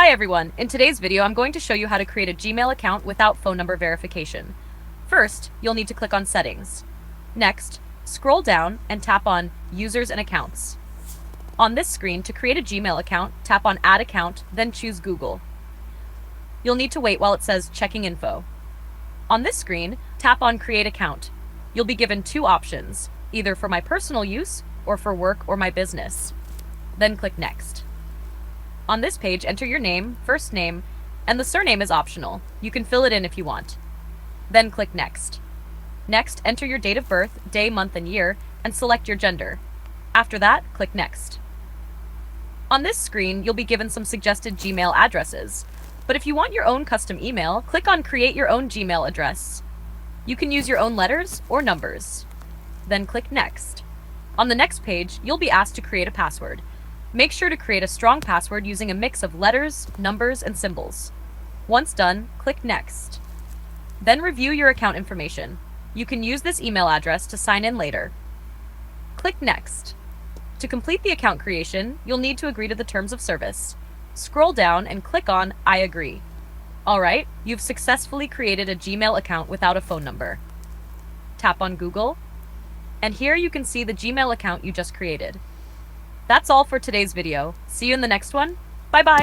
Hi everyone! In today's video, I'm going to show you how to create a Gmail account without phone number verification. First, you'll need to click on Settings. Next, scroll down and tap on Users and Accounts. On this screen, to create a Gmail account, tap on Add Account, then choose Google. You'll need to wait while it says Checking Info. On this screen, tap on Create Account. You'll be given two options, either for my personal use or for work or my business. Then click Next. On this page, enter your name, first name, and the surname is optional. You can fill it in if you want. Then click Next. Next, enter your date of birth, day, month, and year, and select your gender. After that, click Next. On this screen, you'll be given some suggested Gmail addresses. But if you want your own custom email, click on Create Your Own Gmail Address. You can use your own letters or numbers. Then click Next. On the next page, you'll be asked to create a password. Make sure to create a strong password using a mix of letters, numbers, and symbols. Once done, click Next. Then review your account information. You can use this email address to sign in later. Click Next. To complete the account creation, you'll need to agree to the terms of service. Scroll down and click on I agree. Alright, you've successfully created a Gmail account without a phone number. Tap on Google, and here you can see the Gmail account you just created. That's all for today's video. See you in the next one. Bye-bye.